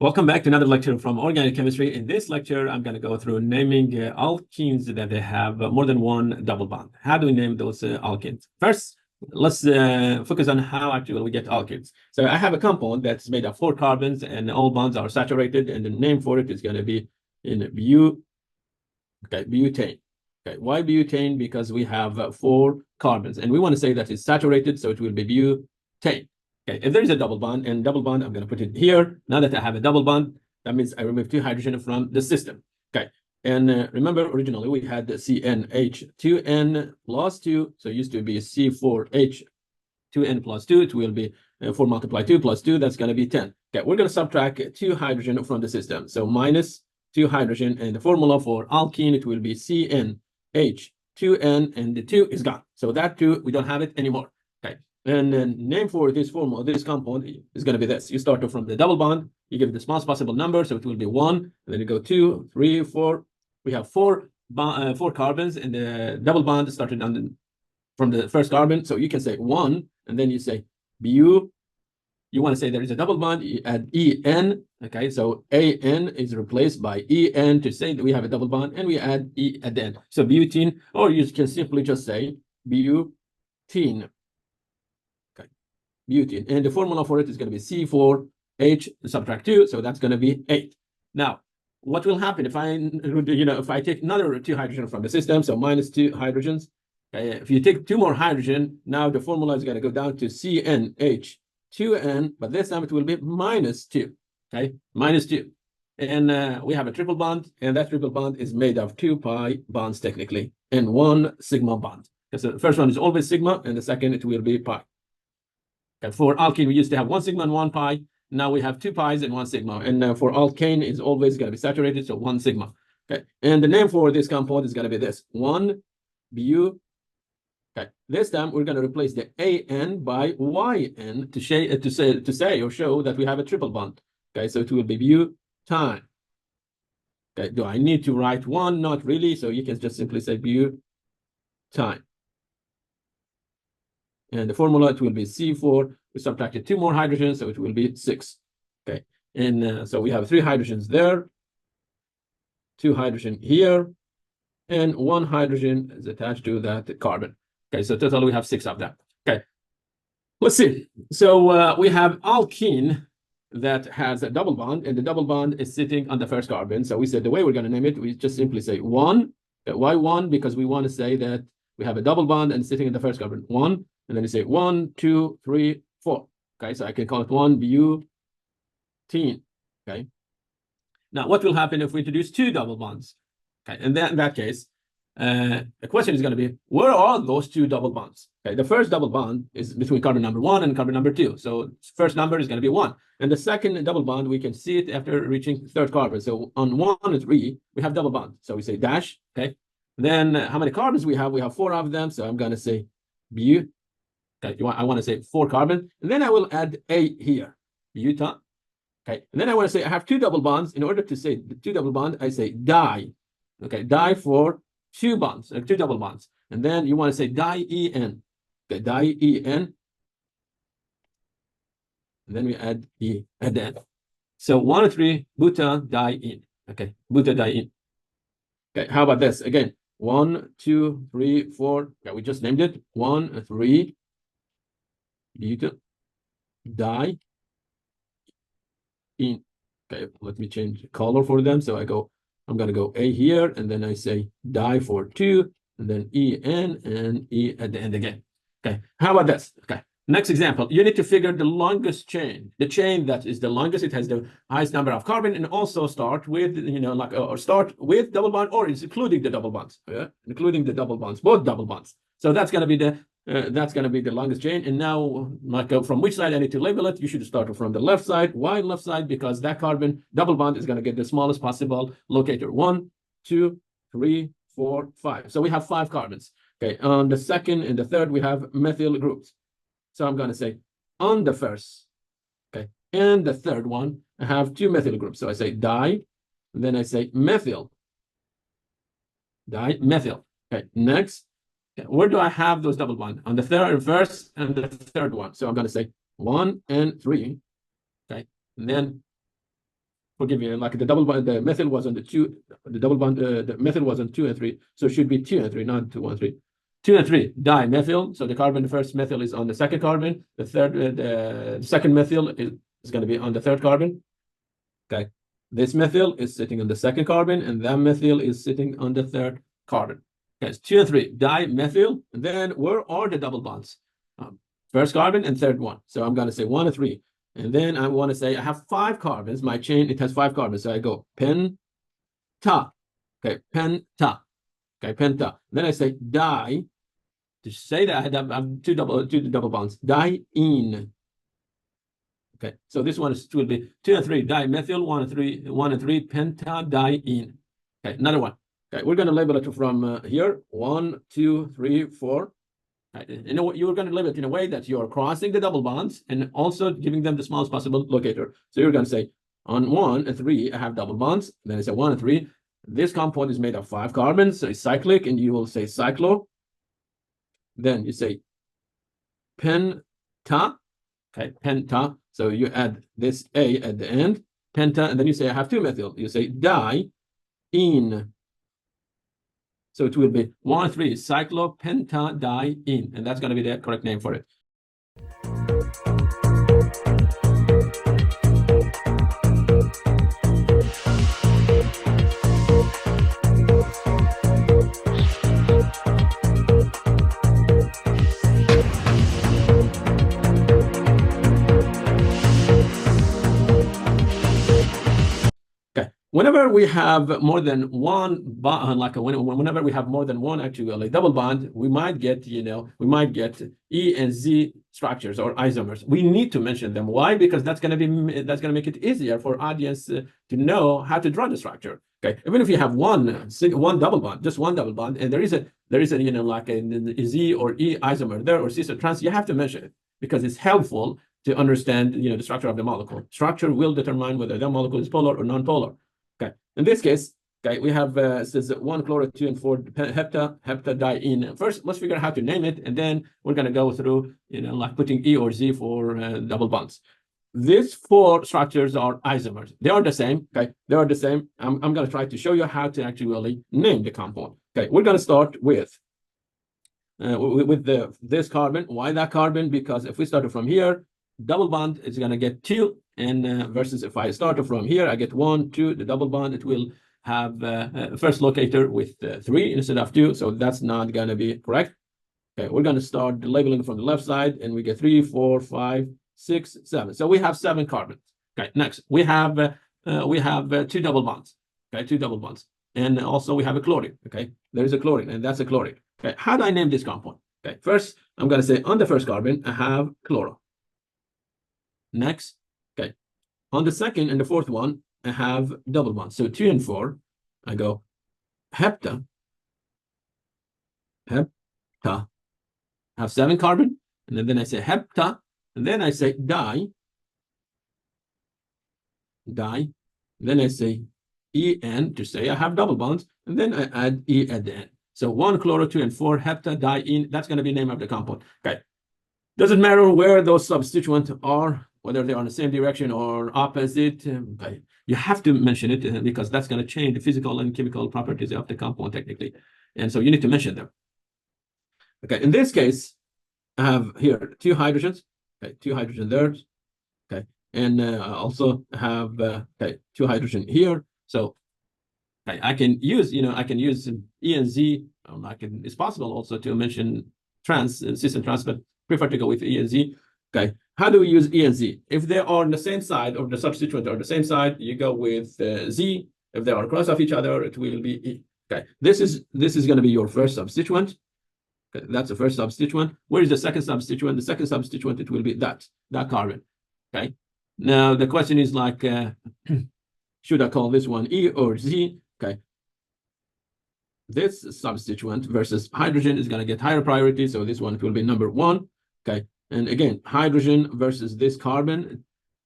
Welcome back to another lecture from organic chemistry. In this lecture, I'm going to go through naming alkenes that they have more than one double bond. How do we name those alkenes? First, let's focus on how actually we get alkenes. So I have a compound that's made of 4 carbons and all bonds are saturated, and the name for it is going to be in butane. Okay, why butane? Because we have 4 carbons and we want to say that it's saturated, so it will be butane. Okay, if there is a double bond, and double bond, I'm going to put it here. Now that I have a double bond, that means I remove 2 hydrogen from the system. Okay, and remember, originally we had the CnH2n plus 2, so it used to be C4H2n plus 2. It will be 4 multiplied 2 plus 2. That's going to be 10. Okay, we're going to subtract 2 hydrogen from the system, so minus 2 hydrogen, and the formula for alkene, it will be CnH2n, and the 2 is gone. So that 2, we don't have it anymore. Okay. And then name for this formula, this compound is going to be this. You start from the double bond, you give it the smallest possible number, so it will be 1, and then you go 2, 3, 4. We have 4 carbons, and the double bond started from the first carbon, so you can say 1, and then you say bu. You want to say there is a double bond, you add en. Okay, so an is replaced by en to say that we have a double bond, and we add e at the end. So butene, or you can simply just say butene. Butene, and the formula for it is going to be C4H subtract 2, so that's going to be 8. Now, what will happen if I take another 2 hydrogen from the system, so minus 2 hydrogens. If you take 2 more hydrogen, now the formula is going to go down to CnH2n, but this time it will be minus 2. Okay, minus 2, and we have a triple bond, and that triple bond is made of 2 pi bonds technically, and 1 sigma bond. So the first one is always sigma, and the second it will be pi. Okay, for alkene, we used to have 1 sigma and 1 pi. Now we have 2 pi's and 1 sigma. And for alkane, is always going to be saturated, so 1 sigma. Okay, and the name for this compound is going to be this 1 bu. Okay, this time we're going to replace the an by yn to say or show that we have a triple bond. Okay, so it will be butane. Okay, do I need to write 1? Not really. So you can just simply say butane. And the formula, it will be C4. We subtracted 2 more hydrogens, so it will be 6. Okay, and so we have 3 hydrogens there, 2 hydrogen here, and 1 hydrogen is attached to that carbon. Okay, so total we have 6 of them. Okay, let's see. So we have alkene that has a double bond, and the double bond is sitting on the first carbon. So we said the way we're going to name it, we just simply say 1. Why 1? Because we want to say that we have a double bond and sitting in the first carbon, 1. And then you say 1, 2, 3, 4. Okay, so I can call it 1 butene. Okay. Now, what will happen if we introduce 2 double bonds? Okay, and in that case, the question is going to be, where are those 2 double bonds? Okay, the first double bond is between carbon number 1 and carbon number 2. So first number is going to be 1. And the second double bond, we can see it after reaching third carbon. So on 1 and 3, we have double bond. So we say dash. Okay. Then how many carbons we have? We have 4 of them. So I'm going to say bu. Okay, I want to say 4 carbon, and then I will add a here, butane. Okay, and then I want to say I have 2 double bonds. In order to say the 2 double bond, I say di. Okay, di for 2 bonds, 2 double bonds, and then you want to say di-en. Okay, di-en, and then we add e at the end. So 1 and 3, butadiene. Okay, butadiene. Okay, how about this again? 1, 2, 3, 4. Okay, we just named it. 1, 3. Butadiene. Okay, let me change the color for them. So I'm going to go A here, and then I say di for 2, and then en and e at the end again. Okay, how about this? Okay, next example, you need to figure the longest chain, the chain that is the longest, it has the highest number of carbon, and also start with, or start with double bond, or it's including the double bonds, including the double bonds, both double bonds. So that's going to be the longest chain. And now, from which side I need to label it? You should start from the left side. Why left side? Because that carbon double bond is going to get the smallest possible locator. 1, 2, 3, 4, 5. So we have 5 carbons. Okay, on the second and the third, we have methyl groups. So I'm going to say on the first, okay, and the third one, I have 2 methyl groups. So I say di, and then I say methyl. Dimethyl. Okay, next. Where do I have those double bonds? On the first and the third one. So I'm going to say 1 and 3. Okay. And then forgive me, like the double bond, the methyl was on the two, the double bond, the methyl was on 2 and 3, so it should be 2 and 3, not 2 and 3. 2 and 3 dimethyl, so the carbon, the first methyl is on the second carbon, the third, the second methyl is going to be on the third carbon. Okay, this methyl is sitting on the second carbon, and that methyl is sitting on the third carbon. Okay, it's 2 and 3 dimethyl. And then where are the double bonds? First carbon and third one. So I'm going to say 1 and 3. And then I want to say I have 5 carbons. My chain, it has 5 carbons. So I go penta. Okay, penta. Okay, penta. Then I say di. To say that I have two double bonds. Diene. Okay, so this one will be 2 and 3 dimethyl, 1 and 3 pentadiene. Okay, another one. Okay, we're going to label it from here 1, 2, 3, 4. Right. You're going to label it in a way that you're crossing the double bonds and also giving them the smallest possible locator. So you're going to say on 1 and 3, I have double bonds. Then I say 1 and 3. This compound is made of 5 carbons, so it's cyclic, and you will say cyclo. Then you say penta. Okay, penta. So you add this A at the end, penta, and then you say I have 2 methyl. You say diene. So it will be 1, 3 cyclopentadiene, and that's going to be the correct name for it. Whenever we have more than one bond, whenever we have more than one actually double bond, we might get, E and Z structures or isomers. We need to mention them. Why? Because that's going to make it easier for audience to know how to draw the structure. Okay, even if you have one double bond, just one double bond, and there is a like a Z or E isomer there or cis or trans, you have to mention it because it's helpful to understand the structure of the molecule. Structure will determine whether the molecule is polar or non-polar. Okay, in this case, okay, we have says 1 chloro 2 and 4 heptadiene. First, let's figure out how to name it, and then we're going to go through, like putting E or Z for double bonds. These 4 structures are isomers. They are the same. Okay, they are the same. I'm going to try to show you how to actually name the compound. Okay, we're going to start with this carbon. Why that carbon? Because if we started from here, double bond is going to get 2. And versus if I start from here, I get 1, 2, the double bond, it will have first locator with 3 instead of 2. So that's not going to be correct. Okay, we're going to start labeling from the left side, and we get 3, 4, 5, 6, 7. So we have 7 carbons. Okay, next we have 2 double bonds. Okay, 2 double bonds. And also we have a chlorine. Okay, there is a chlorine, and that's a chlorine. Okay, how do I name this compound? Okay, first I'm going to say on the first carbon, I have chloro. Next, okay, on the second and the fourth one, I have double bonds. So 2 and 4, I go hepta, I have 7 carbon, and then I say hepta, and then I say di, then I say en to say I have double bonds, and then I add E at the end. So 1 chloro 2 and 4 heptadiene. That's going to be the name of the compound. Okay, doesn't matter where those substituents are, whether they're on the same direction or opposite. Okay, you have to mention it because that's going to change the physical and chemical properties of the compound technically, and so you need to mention them. Okay, in this case, I have here 2 hydrogens. Okay, 2 hydrogen there. Okay, and I also have 2 hydrogen here. So okay, I can use E and Z. It's possible also to mention trans, cis and trans, but prefer to go with E and Z. Okay, how do we use E and Z? If they are on the same side, or the substituent are the same side, you go with Z. If they are across of each other, it will be E. Okay, this is going to be your first substituent. Okay, that's the first substituent. Where is the second substituent? The second substituent, it will be that carbon. Okay, now the question is like, should I call this one E or Z? Okay, this substituent versus hydrogen is going to get higher priority, so this one will be number 1. Okay, and again, hydrogen versus this carbon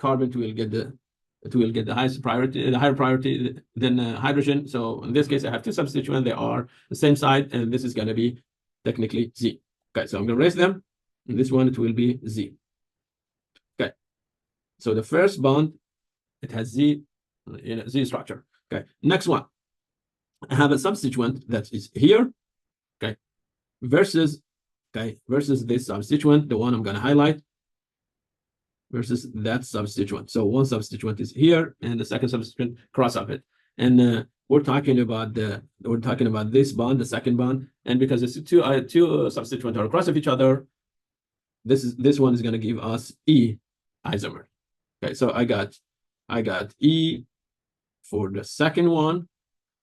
will get the highest priority, the higher priority than hydrogen. So in this case, I have 2 substituents. They are the same side, and this is going to be technically Z. Okay, so I'm going to erase them. And this one, it will be Z. Okay, so the first bond, it has Z. in a Z structure. Okay, next one. I have a substituent that is here, okay, versus this substituent, the one I'm going to highlight, versus that substituent. So one substituent is here, and the second substituent cross of it. And we're talking about this bond, the second bond, and because it's two substituents are across of each other, this one is going to give us E isomer. Okay, so I got E for the second one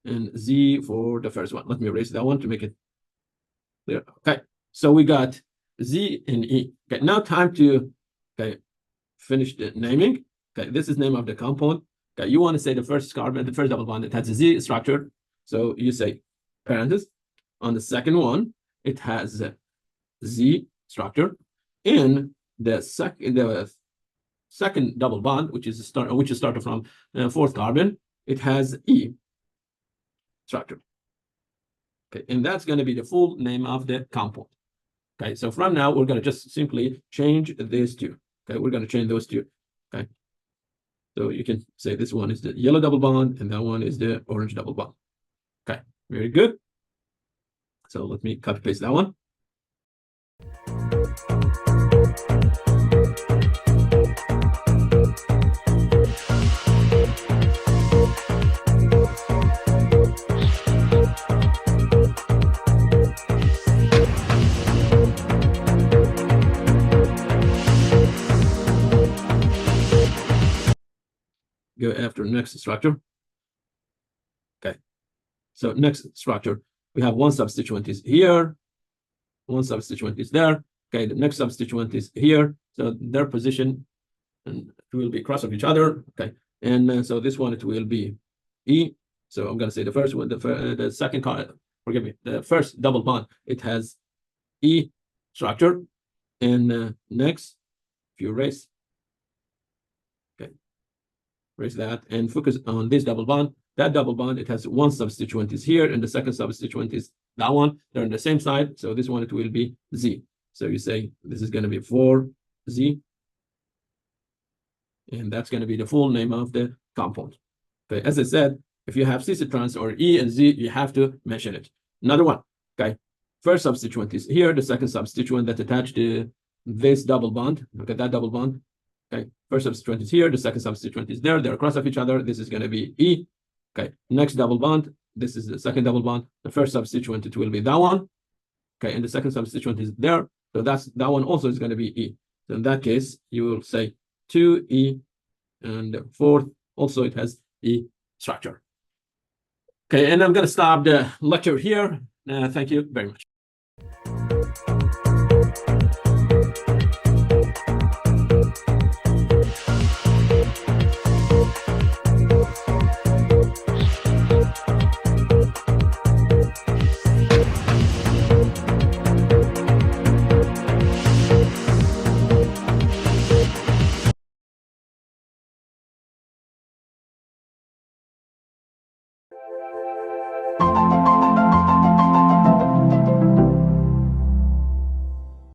and Z for the first one. Let me erase that one to make it clear. Okay, so we got Z and E. Okay, now time to finish the naming. Okay, this is name of the compound. Okay, you want to say the first carbon, the first double bond, it has a Z structure. So you say parenthesis. On the second one, it has a Z structure. In the second double bond, which is started from fourth carbon, it has E structure. Okay, and that's going to be the full name of the compound. Okay, so from now we're going to just simply change these two. Okay, we're going to change those two. Okay, so you can say this one is the yellow double bond and that one is the orange double bond. Okay, very good. So let me copy paste that one. Go after next structure. Okay, so next structure, we have one substituent is here, one substituent is there. Okay, the next substituent is here, so their position and it will be cross of each other. Okay, and so this one it will be E. So I'm going to say the first one, the second forgive me, the first double bond, it has E structure, and next, if you erase, erase that and focus on this double bond. That double bond, it has one substituent is here and the second substituent is that one. They're on the same side. So this one, it will be Z. So you say this is going to be 4Z. And that's going to be the full name of the compound. Okay, as I said, if you have cis trans or E and Z, you have to mention it. Another one. Okay, first substituent is here. The second substituent that's attached to this double bond. Look at that double bond. Okay, first substituent is here, the second substituent is there, they're across of each other. This is going to be E. Okay, next double bond, this is the second double bond. The first substituent, it will be that one. Okay, and the second substituent is there. So that one also is going to be E. So in that case, you will say 2E, and the fourth also it has E structure. Okay, and I'm going to stop the lecture here. Thank you very much.